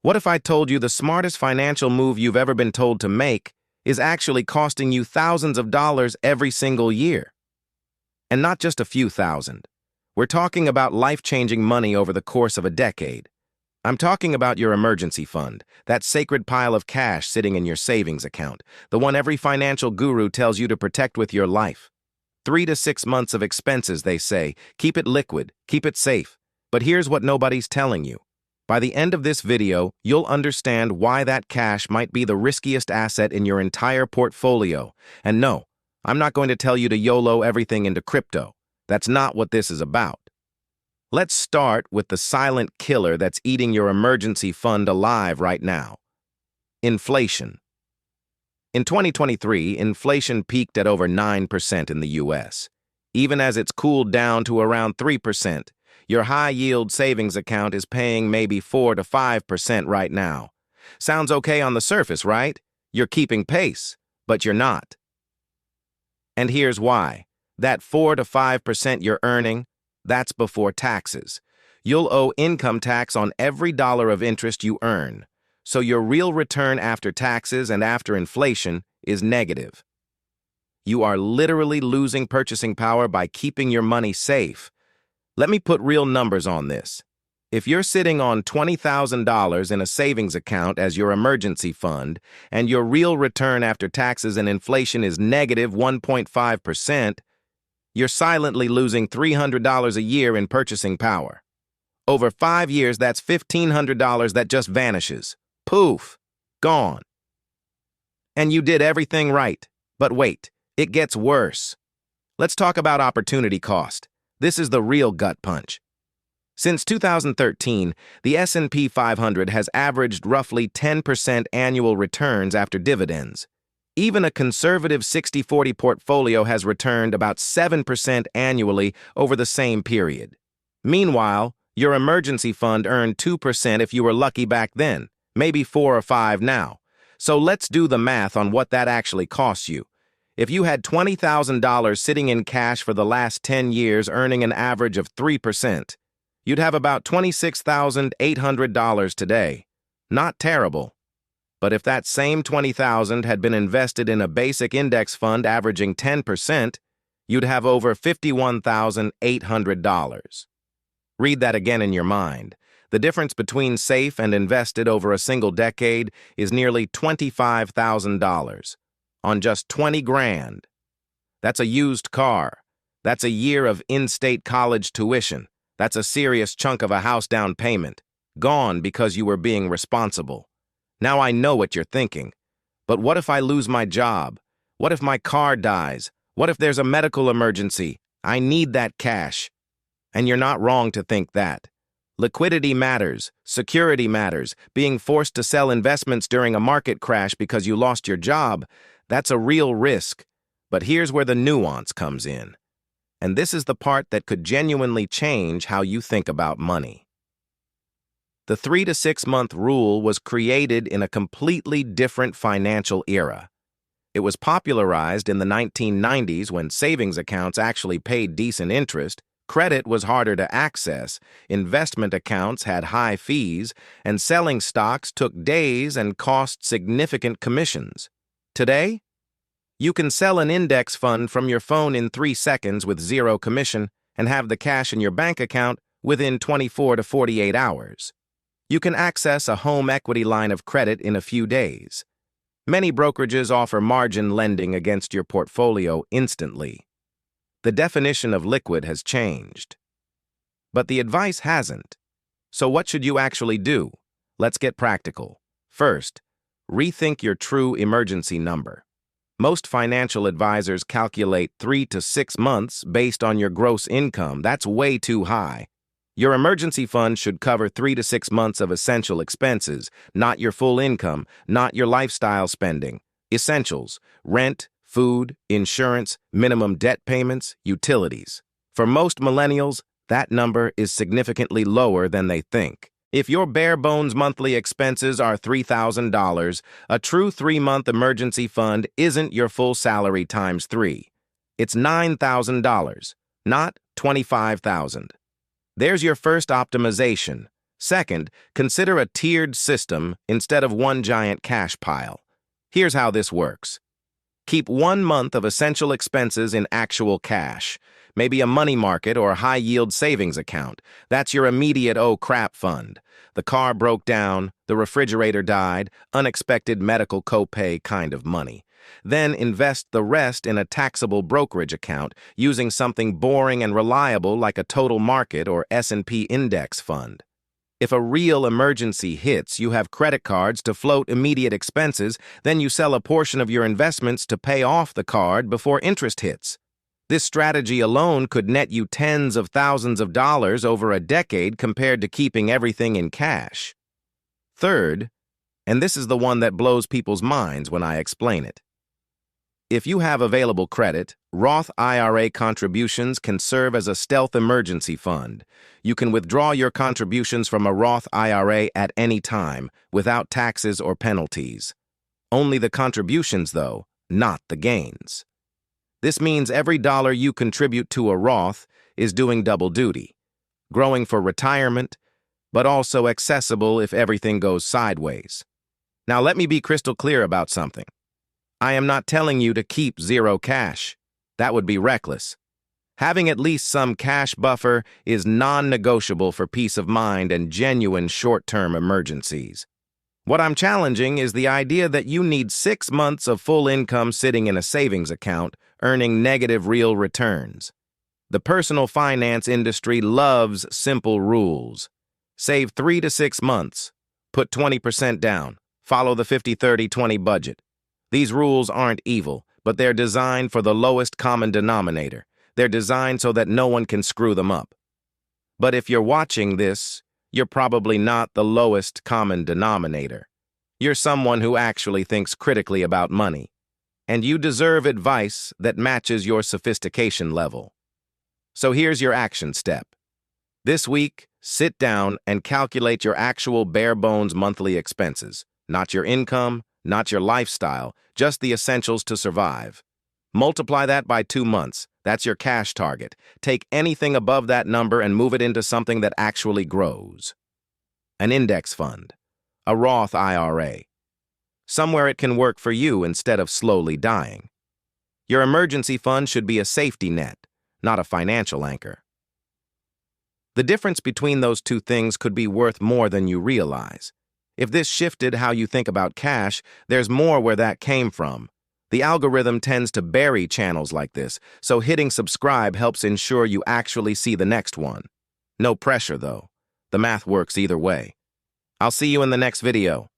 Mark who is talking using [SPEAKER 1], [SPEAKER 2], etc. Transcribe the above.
[SPEAKER 1] What if I told you the smartest financial move you've ever been told to make is actually costing you thousands of dollars every single year? And not just a few thousand. We're talking about life-changing money over the course of a decade. I'm talking about your emergency fund, that sacred pile of cash sitting in your savings account, the one every financial guru tells you to protect with your life. 3 to 6 months of expenses, they say. Keep it liquid, keep it safe. But here's what nobody's telling you. By the end of this video, you'll understand why that cash might be the riskiest asset in your entire portfolio. And no, I'm not going to tell you to YOLO everything into crypto. That's not what this is about. Let's start with the silent killer that's eating your emergency fund alive right now. Inflation. In 2023, inflation peaked at over 9% in the US. Even as it's cooled down to around 3%, your high-yield savings account is paying maybe 4 to 5% right now. Sounds okay on the surface, right? You're keeping pace, but you're not. And here's why. That 4 to 5% you're earning, that's before taxes. You'll owe income tax on every dollar of interest you earn, so your real return after taxes and after inflation is negative. You are literally losing purchasing power by keeping your money safe. Let me put real numbers on this. If you're sitting on $20,000 in a savings account as your emergency fund, and your real return after taxes and inflation is negative 1.5%, you're silently losing $300 a year in purchasing power. Over 5 years, that's $1,500 that just vanishes. Poof, gone. And you did everything right. But wait, it gets worse. Let's talk about opportunity cost. This is the real gut punch. Since 2013, the S&P 500 has averaged roughly 10% annual returns after dividends. Even a conservative 60-40 portfolio has returned about 7% annually over the same period. Meanwhile, your emergency fund earned 2% if you were lucky back then, maybe 4 or 5 now. So let's do the math on what that actually costs you. If you had $20,000 sitting in cash for the last 10 years earning an average of 3%, you'd have about $26,800 today. Not terrible. But if that same $20,000 had been invested in a basic index fund averaging 10%, you'd have over $51,800. Read that again in your mind. The difference between safe and invested over a single decade is nearly $25,000. On just 20 grand. That's a used car. That's a year of in-state college tuition. That's a serious chunk of a house down payment. Gone because you were being responsible. Now I know what you're thinking. But what if I lose my job? What if my car dies? What if there's a medical emergency? I need that cash. And you're not wrong to think that. Liquidity matters. Security matters. Being forced to sell investments during a market crash because you lost your job, that's a real risk. But here's where the nuance comes in. And this is the part that could genuinely change how you think about money. The 3 to 6 month rule was created in a completely different financial era. It was popularized in the 1990s when savings accounts actually paid decent interest, credit was harder to access, investment accounts had high fees, and selling stocks took days and cost significant commissions. Today, you can sell an index fund from your phone in 3 seconds with zero commission and have the cash in your bank account within 24 to 48 hours. You can access a home equity line of credit in a few days. Many brokerages offer margin lending against your portfolio instantly. The definition of liquid has changed. But the advice hasn't. So what should you actually do? Let's get practical. First, rethink your true emergency number. Most financial advisors calculate 3 to 6 months based on your gross income. That's way too high. Your emergency fund should cover 3 to 6 months of essential expenses, not your full income, not your lifestyle spending. Essentials: rent, food, insurance, minimum debt payments, utilities. For most millennials, that number is significantly lower than they think. If your bare-bones monthly expenses are $3,000, a true 3-month emergency fund isn't your full salary times 3. It's $9,000, not $25,000. There's your first optimization. Second, consider a tiered system instead of one giant cash pile. Here's how this works. Keep 1 month of essential expenses in actual cash, maybe a money market or high-yield savings account. That's your immediate oh crap fund. The car broke down, the refrigerator died, unexpected medical copay kind of money. Then invest the rest in a taxable brokerage account using something boring and reliable like a total market or S&P index fund. If a real emergency hits, you have credit cards to float immediate expenses, then you sell a portion of your investments to pay off the card before interest hits. This strategy alone could net you tens of thousands of dollars over a decade compared to keeping everything in cash. Third, and this is the one that blows people's minds when I explain it. If you have available credit, Roth IRA contributions can serve as a stealth emergency fund. You can withdraw your contributions from a Roth IRA at any time, without taxes or penalties. Only the contributions, though, not the gains. This means every dollar you contribute to a Roth is doing double duty, growing for retirement, but also accessible if everything goes sideways. Now let me be crystal clear about something. I am not telling you to keep zero cash. That would be reckless. Having at least some cash buffer is non-negotiable for peace of mind and genuine short-term emergencies. What I'm challenging is the idea that you need 6 months of full income sitting in a savings account, earning negative real returns. The personal finance industry loves simple rules. Save 3 to 6 months. Put 20% down. Follow the 50-30-20 budget. These rules aren't evil, but they're designed for the lowest common denominator. They're designed so that no one can screw them up. But if you're watching this, you're probably not the lowest common denominator. You're someone who actually thinks critically about money, and you deserve advice that matches your sophistication level. So here's your action step. This week, sit down and calculate your actual bare-bones monthly expenses, not your income, not your lifestyle, just the essentials to survive. Multiply that by 2 months. That's your cash target. Take anything above that number and move it into something that actually grows. An index fund, a Roth IRA, somewhere it can work for you instead of slowly dying. Your emergency fund should be a safety net, not a financial anchor. The difference between those two things could be worth more than you realize. If this shifted how you think about cash, there's more where that came from. The algorithm tends to bury channels like this, so hitting subscribe helps ensure you actually see the next one. No pressure, though. The math works either way. I'll see you in the next video.